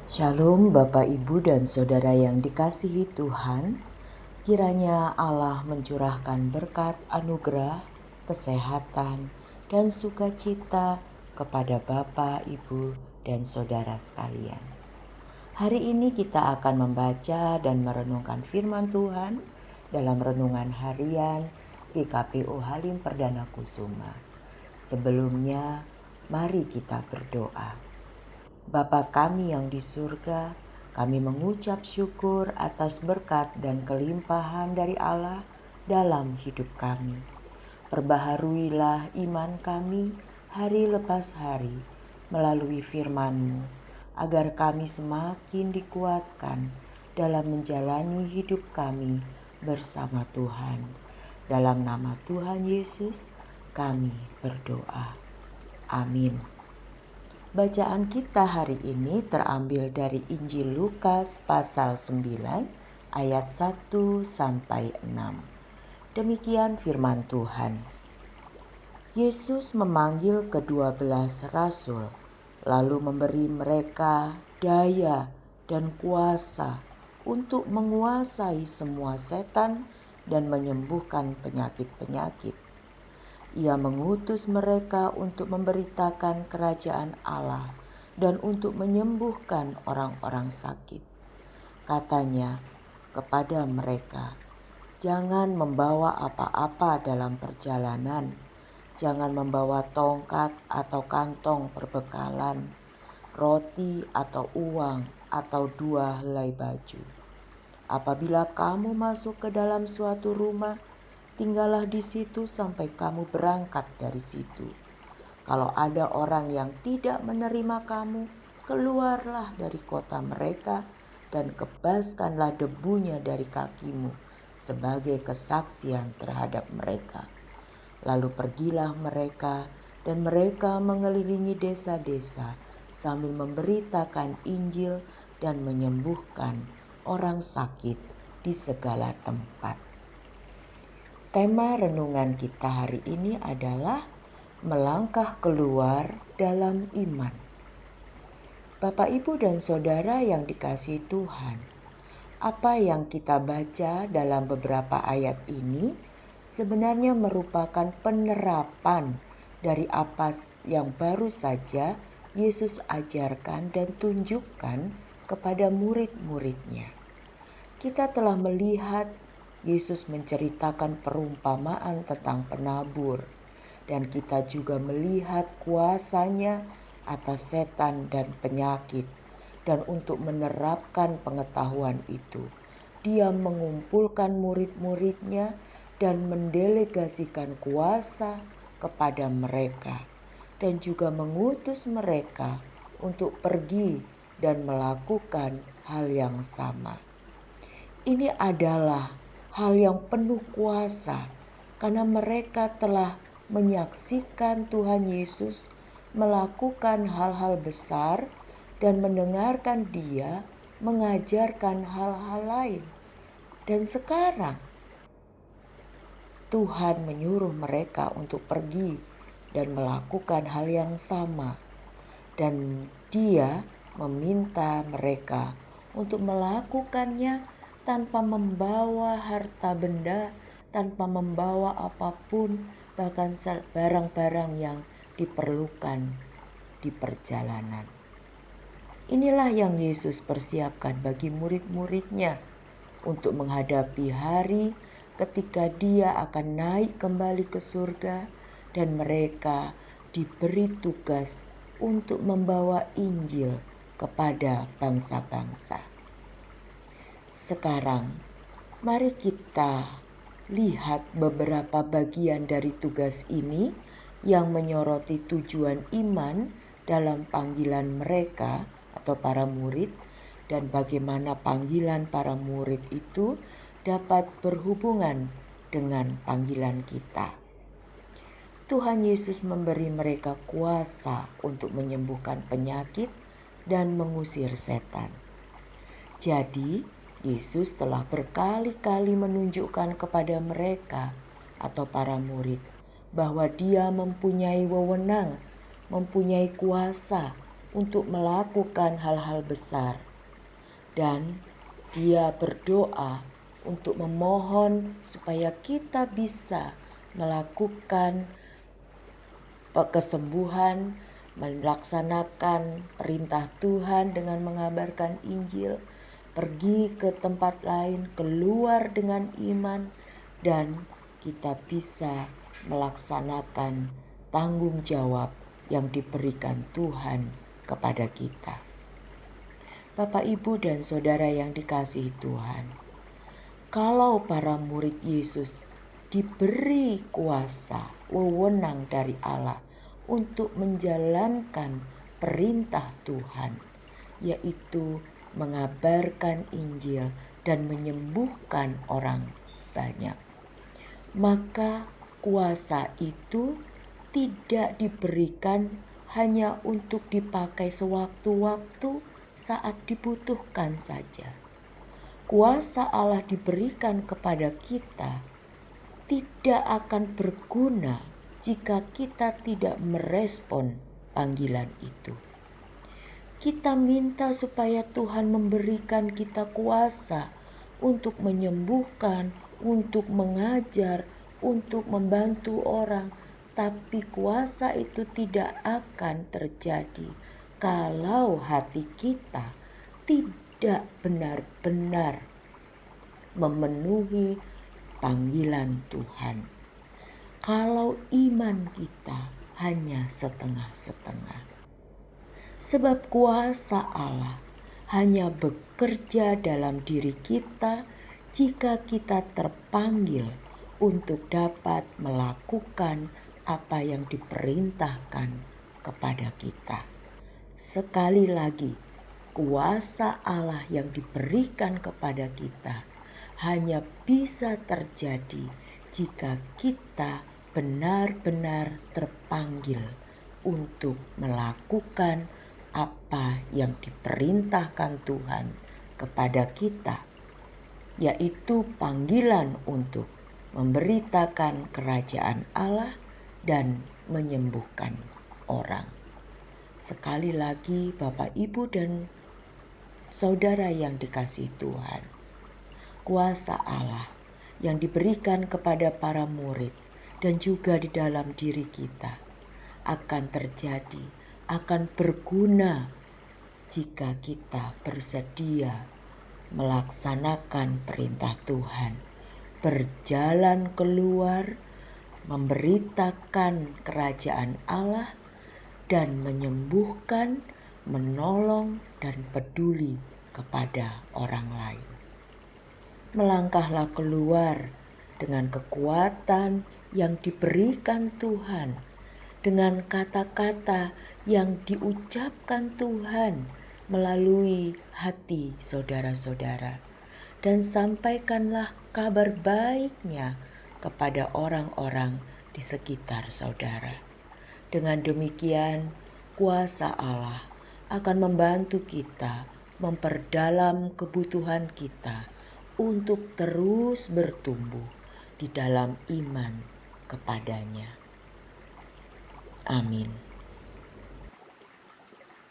Shalom Bapak Ibu dan Saudara yang dikasihi Tuhan, kiranya Allah mencurahkan berkat anugerah, kesehatan, dan sukacita kepada Bapak, Ibu, dan Saudara sekalian. Hari ini kita akan membaca dan merenungkan firman Tuhan dalam renungan harian GKPO Halim Perdana Kusuma. Sebelumnya, mari kita berdoa. Bapa kami yang di surga, kami mengucap syukur atas berkat dan kelimpahan dari Allah dalam hidup kami. Perbaharuilah iman kami hari lepas hari melalui firman-Mu, agar kami semakin dikuatkan dalam menjalani hidup kami bersama Tuhan. Dalam nama Tuhan Yesus, kami berdoa. Amin. Bacaan kita hari ini terambil dari Injil Lukas pasal 9 ayat 1 sampai 6. Demikian firman Tuhan. Yesus memanggil ke-12 rasul, lalu memberi mereka daya dan kuasa untuk menguasai semua setan dan menyembuhkan penyakit-penyakit. Ia mengutus mereka untuk memberitakan kerajaan Allah dan untuk menyembuhkan orang-orang sakit. Katanya kepada mereka, "Jangan membawa apa-apa dalam perjalanan. Jangan membawa tongkat atau kantong perbekalan, roti atau uang atau 2 helai baju. Apabila kamu masuk ke dalam suatu rumah, tinggallah di situ sampai kamu berangkat dari situ. Kalau ada orang yang tidak menerima kamu, keluarlah dari kota mereka dan kebaskanlah debunya dari kakimu sebagai kesaksian terhadap mereka." Lalu pergilah mereka dan mereka mengelilingi desa-desa sambil memberitakan Injil dan menyembuhkan orang sakit di segala tempat. Tema renungan kita hari ini adalah melangkah keluar dalam iman. Bapak, Ibu, dan Saudara yang dikasihi Tuhan, apa yang kita baca dalam beberapa ayat ini sebenarnya merupakan penerapan dari apa yang baru saja Yesus ajarkan dan tunjukkan kepada murid-muridnya. Kita telah melihat Yesus menceritakan perumpamaan tentang penabur, dan kita juga melihat kuasanya atas setan dan penyakit. Dan untuk menerapkan pengetahuan itu, dia mengumpulkan murid-muridnya dan mendelegasikan kuasa kepada mereka, dan juga mengutus mereka untuk pergi dan melakukan hal yang sama. Ini adalah hal yang penuh kuasa karena mereka telah menyaksikan Tuhan Yesus melakukan hal-hal besar dan mendengarkan Dia mengajarkan hal-hal lain. Dan sekarang Tuhan menyuruh mereka untuk pergi dan melakukan hal yang sama. Dan Dia meminta mereka untuk melakukannya tanpa membawa harta benda, tanpa membawa apapun, bahkan barang-barang yang diperlukan di perjalanan. Inilah yang Yesus persiapkan bagi murid-muridnya untuk menghadapi hari ketika Dia akan naik kembali ke surga dan mereka diberi tugas untuk membawa Injil kepada bangsa-bangsa. Sekarang, mari kita lihat beberapa bagian dari tugas ini yang menyoroti tujuan iman dalam panggilan mereka atau para murid, dan bagaimana panggilan para murid itu dapat berhubungan dengan panggilan kita. Tuhan Yesus memberi mereka kuasa untuk menyembuhkan penyakit dan mengusir setan. Jadi, Yesus telah berkali-kali menunjukkan kepada mereka atau para murid bahwa Dia mempunyai wewenang, mempunyai kuasa untuk melakukan hal-hal besar. Dan dia berdoa untuk memohon supaya kita bisa melakukan kesembuhan, melaksanakan perintah Tuhan dengan mengabarkan Injil, pergi ke tempat lain, keluar dengan iman, dan kita bisa melaksanakan tanggung jawab yang diberikan Tuhan kepada kita. Bapak, Ibu, dan Saudara yang dikasihi Tuhan, kalau para murid Yesus diberi kuasa, wewenang dari Allah untuk menjalankan perintah Tuhan, yaitu mengabarkan Injil dan menyembuhkan orang banyak, maka kuasa itu tidak diberikan hanya untuk dipakai sewaktu-waktu saat dibutuhkan saja. Kuasa Allah diberikan kepada kita tidak akan berguna jika kita tidak merespon panggilan itu. Kita minta supaya Tuhan memberikan kita kuasa untuk menyembuhkan, untuk mengajar, untuk membantu orang. Tapi kuasa itu tidak akan terjadi kalau hati kita tidak benar-benar memenuhi panggilan Tuhan. Kalau iman kita hanya setengah-setengah. Sebab kuasa Allah hanya bekerja dalam diri kita jika kita terpanggil untuk dapat melakukan apa yang diperintahkan kepada kita. Sekali lagi, kuasa Allah yang diberikan kepada kita hanya bisa terjadi jika kita benar-benar terpanggil untuk melakukan apa yang diperintahkan Tuhan kepada kita, yaitu panggilan untuk memberitakan kerajaan Allah dan menyembuhkan orang. Sekali lagi, Bapak, Ibu, dan Saudara yang dikasihi Tuhan, kuasa Allah yang diberikan kepada para murid dan juga di dalam diri kita akan terjadi, akan berguna jika kita bersedia melaksanakan perintah Tuhan, berjalan keluar, memberitakan kerajaan Allah, dan menyembuhkan, menolong, dan peduli kepada orang lain. Melangkahlah keluar dengan kekuatan yang diberikan Tuhan, dengan kata-kata yang diucapkan Tuhan melalui hati saudara-saudara, dan sampaikanlah kabar baiknya kepada orang-orang di sekitar saudara. Dengan demikian, kuasa Allah akan membantu kita memperdalam kebutuhan kita untuk terus bertumbuh di dalam iman kepadanya. Amin.